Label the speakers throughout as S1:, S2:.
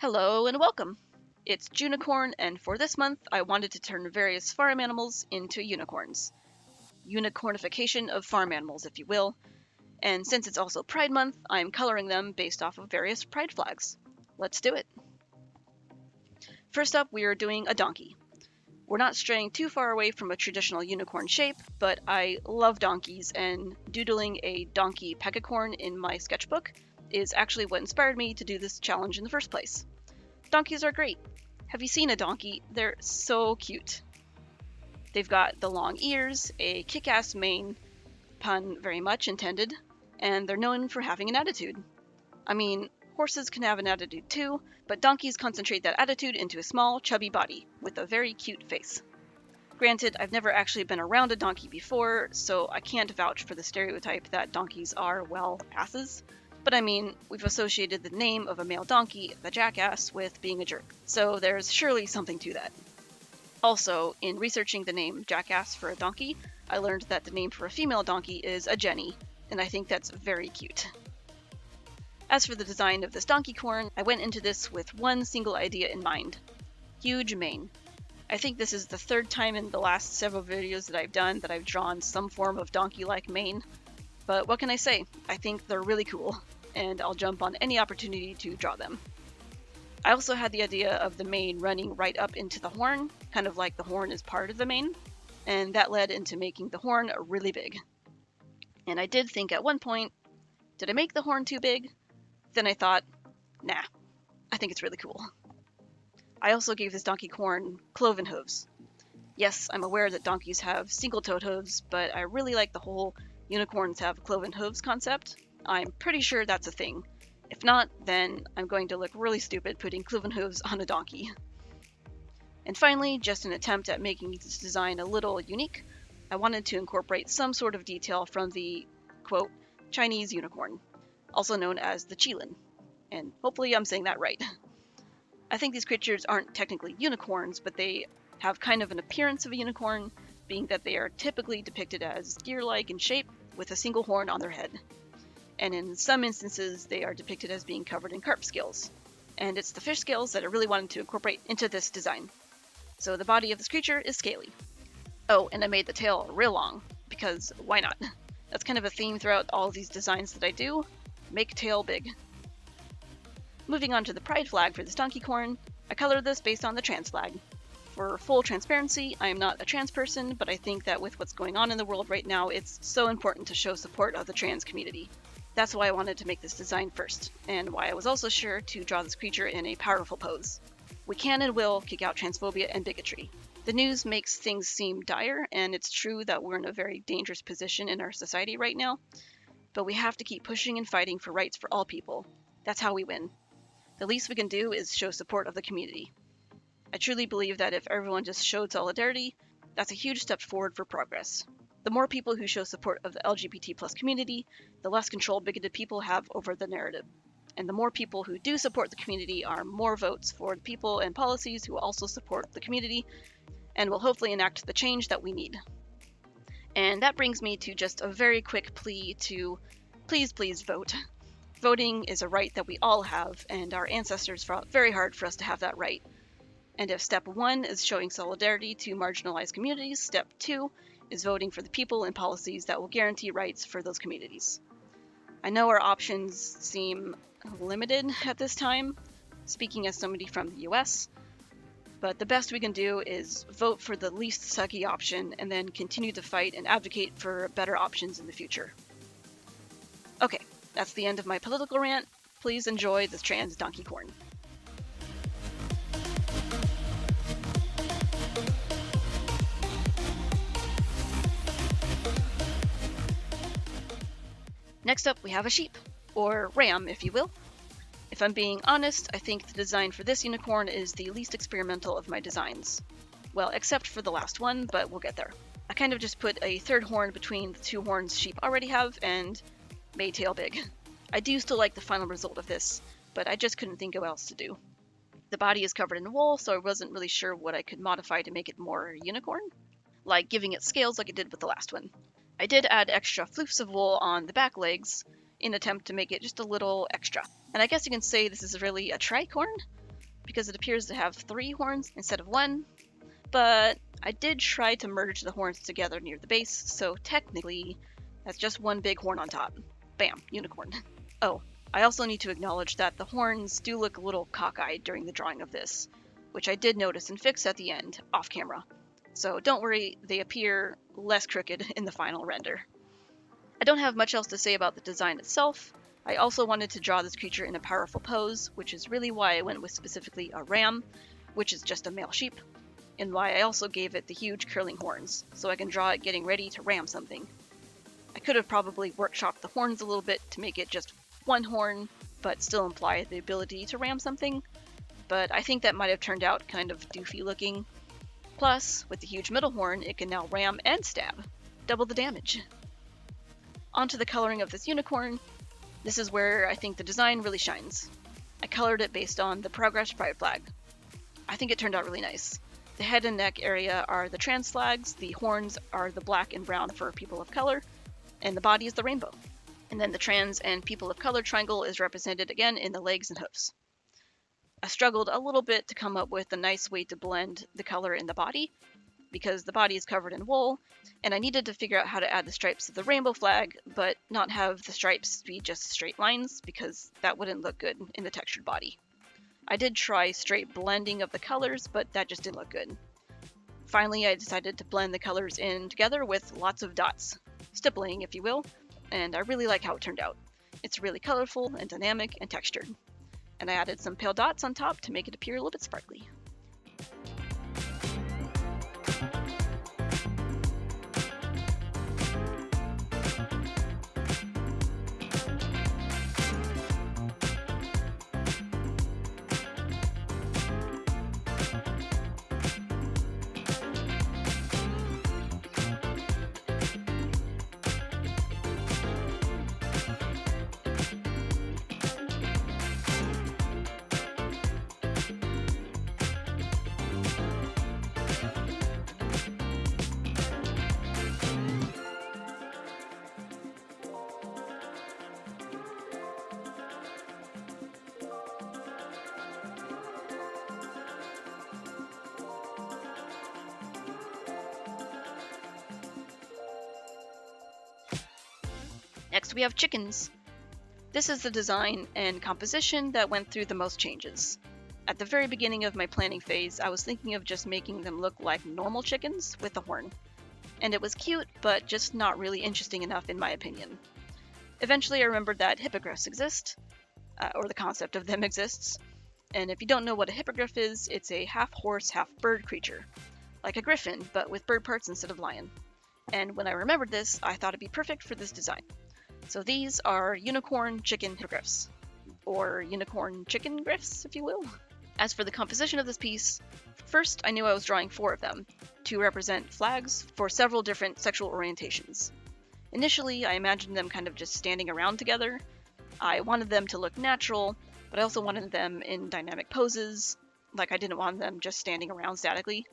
S1: Hello and welcome! It's Junicorn, and for this month I wanted to turn various farm animals into unicorns. Unicornification of farm animals, if you will, and since it's also Pride Month, I'm coloring them based off of various Pride flags. Let's do it! First up, we are doing a donkey. We're not straying too far away from a traditional unicorn shape, but I love donkeys, and doodling a donkey pegacorn in my sketchbook is actually what inspired me to do this challenge in the first place. Donkeys are great. Have you seen a donkey? They're so cute. They've got the long ears, a kick-ass mane, pun very much intended, and they're known for having an attitude. I mean, horses can have an attitude too, but donkeys concentrate that attitude into a small, chubby body with a very cute face. Granted, I've never actually been around a donkey before, so I can't vouch for the stereotype that donkeys are, well, asses. But I mean, we've associated the name of a male donkey, the jackass, with being a jerk, so there's surely something to that. Also, in researching the name jackass for a donkey, I learned that the name for a female donkey is a Jenny, and I think that's very cute. As for the design of this donkey corn, I went into this with one single idea in mind: huge mane. I think this is the third time in the last several videos that I've done that I've drawn some form of donkey-like mane, but what can I say? I think they're really cool, and I'll jump on any opportunity to draw them. I also had the idea of the mane running right up into the horn, kind of like the horn is part of the mane, and that led into making the horn really big. And I did think at one point, did I make the horn too big? Then I thought, nah, I think it's really cool. I also gave this donkey corn cloven hooves. Yes, I'm aware that donkeys have single-toed hooves, but I really like the whole unicorns have cloven hooves concept. I'm pretty sure that's a thing. If not, then I'm going to look really stupid putting cloven hooves on a donkey. And finally, just an attempt at making this design a little unique, I wanted to incorporate some sort of detail from the, quote, Chinese unicorn, also known as the qilin. And hopefully I'm saying that right. I think these creatures aren't technically unicorns, but they have kind of an appearance of a unicorn, being that they are typically depicted as deer-like in shape with a single horn on their head. And in some instances, they are depicted as being covered in carp scales. And it's the fish scales that I really wanted to incorporate into this design. So the body of this creature is scaly. Oh, and I made the tail real long, because why not? That's kind of a theme throughout all of these designs that I do. Make tail big. Moving on to the pride flag for this donkey corn, I colored this based on the trans flag. For full transparency, I am not a trans person, but I think that with what's going on in the world right now, it's so important to show support of the trans community. That's why I wanted to make this design first, and why I was also sure to draw this creature in a powerful pose. We can and will kick out transphobia and bigotry. The news makes things seem dire, and it's true that we're in a very dangerous position in our society right now, but we have to keep pushing and fighting for rights for all people. That's how we win. The least we can do is show support of the community. I truly believe that if everyone just showed solidarity, that's a huge step forward for progress. The more people who show support of the LGBT+ community, the less control bigoted people have over the narrative. And the more people who do support the community are more votes for the people and policies who also support the community and will hopefully enact the change that we need. And that brings me to just a very quick plea to please vote. Voting is a right that we all have, and our ancestors fought very hard for us to have that right. And if step 1 is showing solidarity to marginalized communities, step 2 is voting for the people and policies that will guarantee rights for those communities. I know our options seem limited at this time, speaking as somebody from the US, but the best we can do is vote for the least sucky option and then continue to fight and advocate for better options in the future. Okay, that's the end of my political rant. Please enjoy this trans donkey corn. Next up, we have a sheep, or ram, if you will. If I'm being honest, I think the design for this unicorn is the least experimental of my designs. Well, except for the last one, but we'll get there. I kind of just put a third horn between the two horns sheep already have and made tail big. I do still like the final result of this, but I just couldn't think of what else to do. The body is covered in wool, so I wasn't really sure what I could modify to make it more unicorn, like giving it scales like I did with the last one. I did add extra floofs of wool on the back legs in an attempt to make it just a little extra. And I guess you can say this is really a tricorn. because it appears to have 3 horns instead of 1, but I did try to merge the horns together near the base, so technically that's just one big horn on top. Bam, unicorn. Oh, I also need to acknowledge that the horns do look a little cockeyed during the drawing of this, which I did notice and fix at the end, off camera. So don't worry, they appear less crooked in the final render. I don't have much else to say about the design itself. I also wanted to draw this creature in a powerful pose, which is really why I went with specifically a ram, which is just a male sheep, and why I also gave it the huge curling horns, so I can draw it getting ready to ram something. I could have probably workshopped the horns a little bit to make it just 1 horn, but still imply the ability to ram something, but I think that might have turned out kind of doofy looking. Plus, with the huge middle horn, it can now ram and stab. Double the damage. Onto the coloring of this unicorn. This is where I think the design really shines. I colored it based on the Progress Pride flag. I think it turned out really nice. The head and neck area are the trans flags, the horns are the black and brown for people of color, and the body is the rainbow. And then the trans and people of color triangle is represented again in the legs and hoofs. I struggled a little bit to come up with a nice way to blend the color in the body, because the body is covered in wool, and I needed to figure out how to add the stripes of the rainbow flag, but not have the stripes be just straight lines, because that wouldn't look good in the textured body. I did try straight blending of the colors, but that just didn't look good. Finally, I decided to blend the colors in together with lots of dots, stippling if you will, and I really like how it turned out. It's really colorful and dynamic and textured. And I added some pale dots on top to make it appear a little bit sparkly. Next we have chickens. This is the design and composition that went through the most changes. At the very beginning of my planning phase, I was thinking of just making them look like normal chickens with a horn. And it was cute, but just not really interesting enough in my opinion. Eventually I remembered that hippogriffs exist, or the concept of them exists. And if you don't know what a hippogriff is, it's a half-horse, half-bird creature. Like a griffin, but with bird parts instead of lion. And when I remembered this, I thought it'd be perfect for this design. So these are unicorn chicken hippogriffs, or unicorn chicken griffs, if you will. As for the composition of this piece, first I knew I was drawing 4 of them, to represent flags for several different sexual orientations. Initially, I imagined them kind of just standing around together. I wanted them to look natural, but I also wanted them in dynamic poses, like I didn't want them just standing around statically.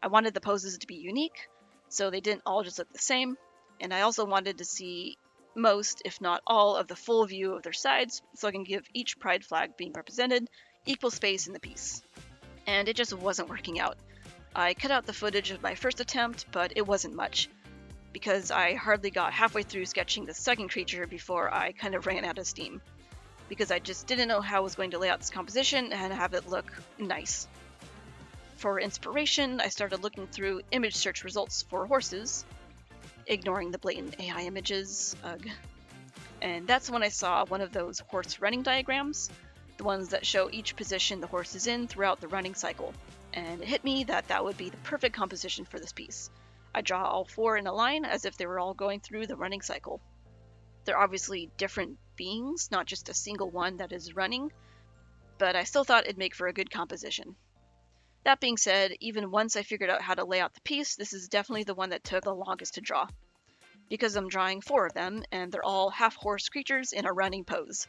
S1: I wanted the poses to be unique, so they didn't all just look the same, and I also wanted to see most, if not all, of the full view of their sides, so I can give each pride flag being represented equal space in the piece. And it just wasn't working out. I cut out the footage of my first attempt, but it wasn't much, because I hardly got halfway through sketching the second creature before I kind of ran out of steam, because I just didn't know how I was going to lay out this composition and have it look nice. For inspiration, I started looking through image search results for horses, ignoring the blatant AI images, ugh. And that's when I saw one of those horse running diagrams, the ones that show each position the horse is in throughout the running cycle, and it hit me that that would be the perfect composition for this piece. I draw all 4 in a line as if they were all going through the running cycle. They're obviously different beings, not just a single one that is running, but I still thought it'd make for a good composition. That being said, even once I figured out how to lay out the piece, this is definitely the one that took the longest to draw, because I'm drawing 4 of them, and they're all half-horse creatures in a running pose,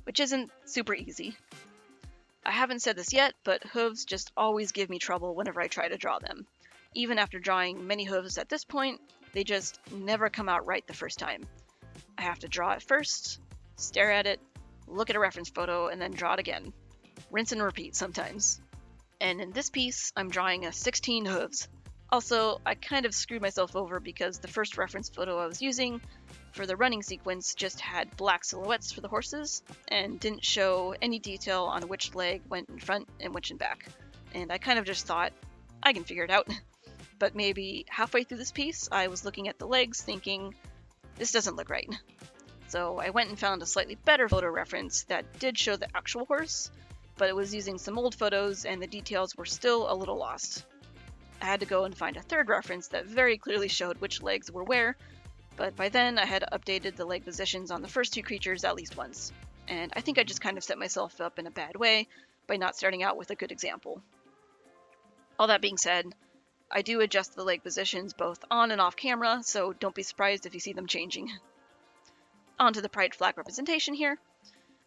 S1: which isn't super easy. I haven't said this yet, but hooves just always give me trouble whenever I try to draw them. Even after drawing many hooves at this point, they just never come out right the first time. I have to draw it first, stare at it, look at a reference photo, and then draw it again. rinse and repeat sometimes. And in this piece, I'm drawing a 16 hooves. Also, I kind of screwed myself over because the first reference photo I was using for the running sequence just had black silhouettes for the horses and didn't show any detail on which leg went in front and which in back. And I kind of just thought, I can figure it out. But maybe halfway through this piece, I was looking at the legs thinking, this doesn't look right. So I went and found a slightly better photo reference that did show the actual horse, but it was using some old photos and the details were still a little lost. I had to go and find a third reference that very clearly showed which legs were where, but by then I had updated the leg positions on the first two creatures at least once, and I think I just kind of set myself up in a bad way by not starting out with a good example. All that being said, I do adjust the leg positions both on and off camera, so don't be surprised if you see them changing. On to the pride flag representation here.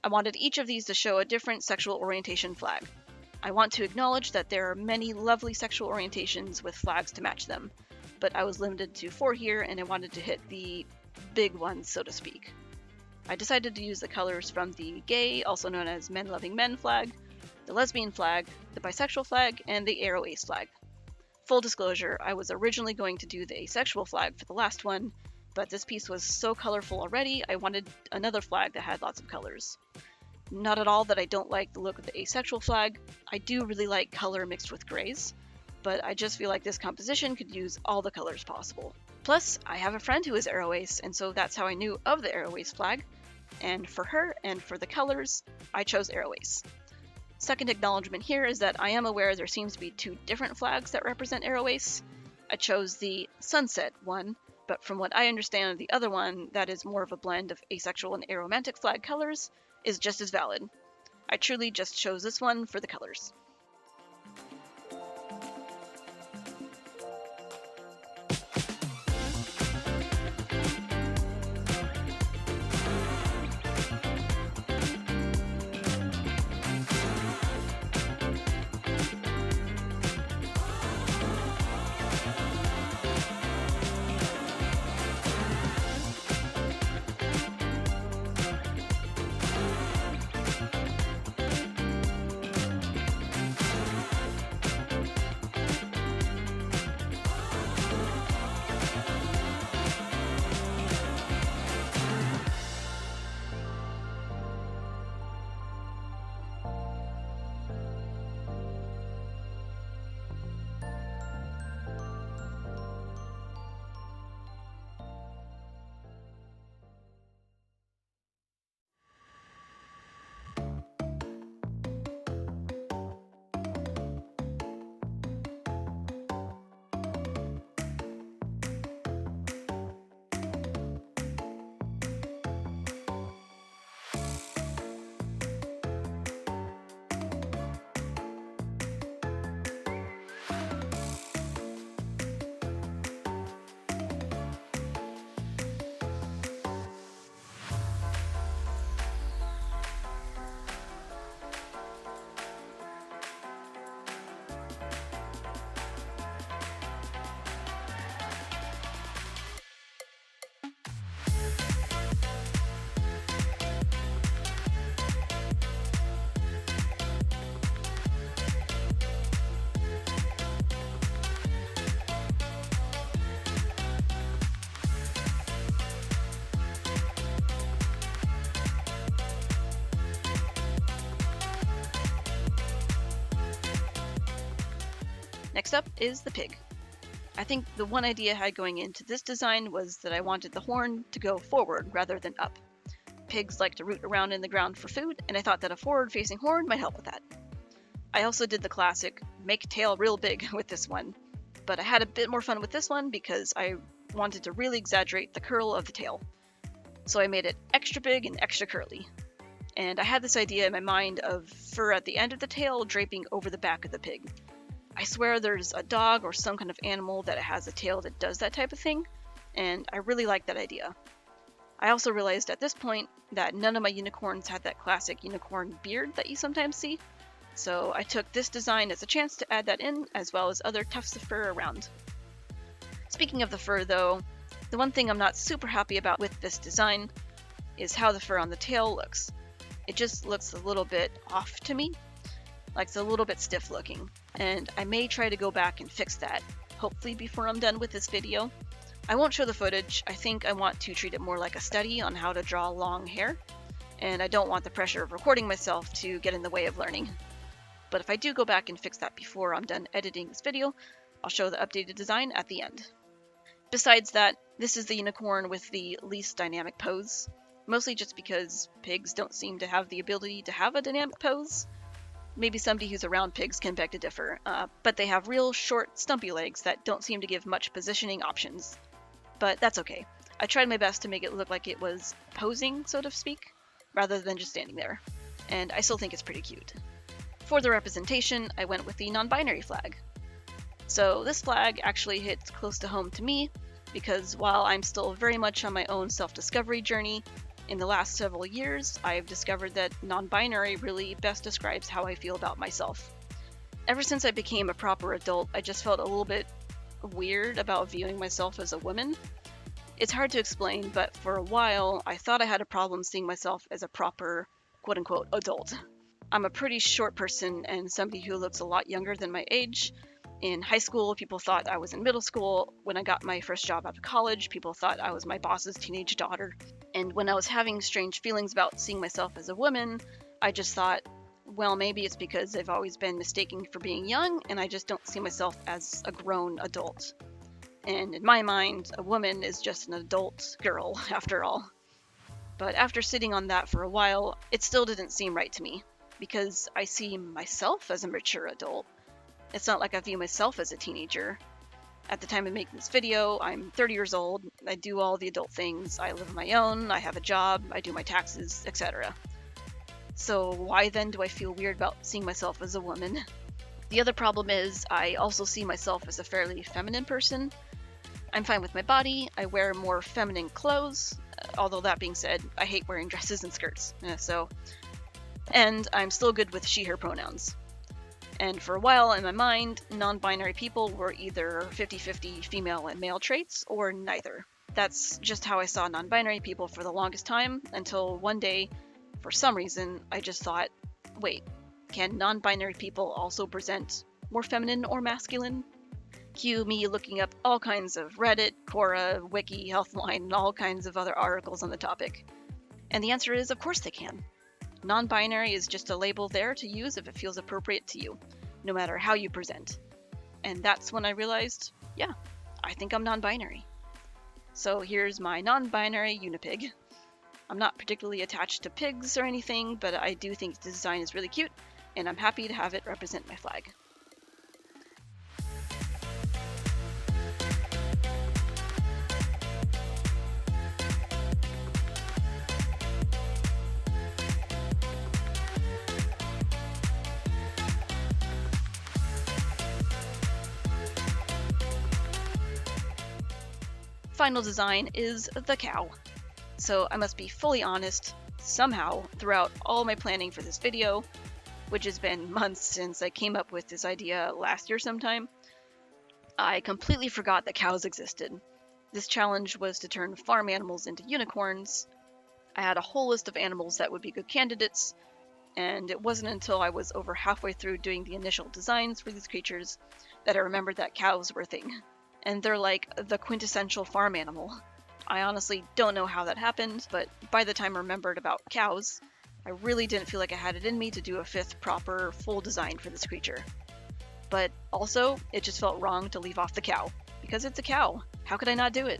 S1: I wanted each of these to show a different sexual orientation flag. I want to acknowledge that there are many lovely sexual orientations with flags to match them, but I was limited to 4 here and I wanted to hit the big ones, so to speak. I decided to use the colors from the gay, also known as men loving men flag, the lesbian flag, the bisexual flag, and the arrow ace flag. Full disclosure, I was originally going to do the asexual flag for the last one, but this piece was so colorful already, I wanted another flag that had lots of colors. Not at all that I don't like the look of the asexual flag. I do really like color mixed with grays, but I just feel like this composition could use all the colors possible. Plus, I have a friend who is arrow ace, and so that's how I knew of the arrow ace flag. And for her, and for the colors, I chose arrow ace. Second acknowledgement here is that I am aware there seems to be 2 different flags that represent arrow ace. I chose the sunset one, but from what I understand of the other one, that is more of a blend of asexual and aromantic flag colors, is just as valid. I truly just chose this one for the colors. Next up is the pig. I think the one idea I had going into this design was that I wanted the horn to go forward rather than up. Pigs like to root around in the ground for food, and I thought that a forward-facing horn might help with that. I also did the classic make tail real big with this one, but I had a bit more fun with this one because I wanted to really exaggerate the curl of the tail. So I made it extra big and extra curly. And I had this idea in my mind of fur at the end of the tail draping over the back of the pig. I swear there's a dog or some kind of animal that has a tail that does that type of thing, and I really like that idea. I also realized at this point that none of my unicorns had that classic unicorn beard that you sometimes see, so I took this design as a chance to add that in, as well as other tufts of fur around. Speaking of the fur though, the one thing I'm not super happy about with this design is how the fur on the tail looks. It just looks a little bit off to me. like it's a little bit stiff looking, and I may try to go back and fix that, hopefully before I'm done with this video. I won't show the footage. I think I want to treat it more like a study on how to draw long hair, and I don't want the pressure of recording myself to get in the way of learning. But if I do go back and fix that before I'm done editing this video, I'll show the updated design at the end. Besides that, this is the unicorn with the least dynamic pose, mostly just because pigs don't seem to have the ability to have a dynamic pose. Maybe somebody who's around pigs can beg to differ, but they have real short, stumpy legs that don't seem to give much positioning options. But that's okay. I tried my best to make it look like it was posing, so to speak, rather than just standing there, and I still think it's pretty cute. For the representation, I went with the non-binary flag. So this flag actually hits close to home to me, because while I'm still very much on my own self-discovery journey, in the last several years, I've discovered that non-binary really best describes how I feel about myself. Ever since I became a proper adult, I just felt a little bit weird about viewing myself as a woman. It's hard to explain, but for a while, I thought I had a problem seeing myself as a proper, quote-unquote, adult. I'm a pretty short person and somebody who looks a lot younger than my age. In high school, people thought I was in middle school. When I got my first job out of college, people thought I was my boss's teenage daughter. And when I was having strange feelings about seeing myself as a woman, I just thought, well, maybe it's because I've always been mistaken for being young, and I just don't see myself as a grown adult. And in my mind, a woman is just an adult girl, after all. But after sitting on that for a while, it still didn't seem right to me, because I see myself as a mature adult. It's not like I view myself as a teenager. At the time of making this video, I'm 30 years old, I do all the adult things, I live on my own, I have a job, I do my taxes, etc. So why then do I feel weird about seeing myself as a woman? The other problem is I also see myself as a fairly feminine person. I'm fine with my body, I wear more feminine clothes, although that being said, I hate wearing dresses and skirts, and I'm still good with she/her pronouns. And for a while in my mind, non-binary people were either 50-50 female and male traits, or neither. That's just how I saw non-binary people for the longest time, until one day, for some reason, I just thought, wait, can non-binary people also present more feminine or masculine? Cue me looking up all kinds of Reddit, Quora, Wiki, Healthline, and all kinds of other articles on the topic. And the answer is, of course they can. Non-binary is just a label there to use if it feels appropriate to you, no matter how you present. And that's when I realized, yeah, I think I'm non-binary. So here's my non-binary unipig. I'm not particularly attached to pigs or anything, but I do think the design is really cute, and I'm happy to have it represent my flag. Final design is the cow. So I must be fully honest, somehow, throughout all my planning for this video, which has been months since I came up with this idea last year sometime, I completely forgot that cows existed. This challenge was to turn farm animals into unicorns. I had a whole list of animals that would be good candidates, and it wasn't until I was over halfway through doing the initial designs for these creatures that I remembered that cows were a thing. And they're like the quintessential farm animal. I honestly don't know how that happened, but by the time I remembered about cows, I really didn't feel like I had it in me to do a fifth proper, full design for this creature. But also, it just felt wrong to leave off the cow, because it's a cow. How could I not do it?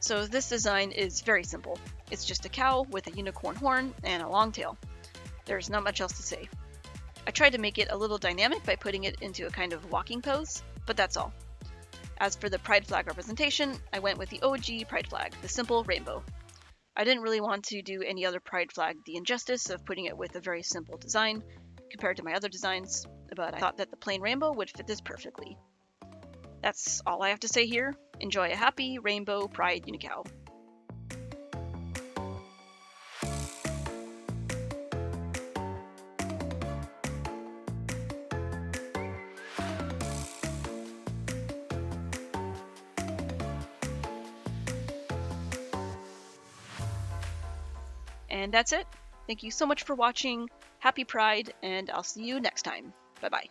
S1: So this design is very simple. It's just a cow with a unicorn horn and a long tail. There's not much else to say. I tried to make it a little dynamic by putting it into a kind of walking pose, but that's all. As for the pride flag representation, I went with the OG pride flag, the simple rainbow. I didn't really want to do any other pride flag the injustice of putting it with a very simple design compared to my other designs, but I thought that the plain rainbow would fit this perfectly. That's all I have to say here. Enjoy a happy rainbow pride unicow. And that's it. Thank you so much for watching. Happy Pride, and I'll see you next time. Bye bye.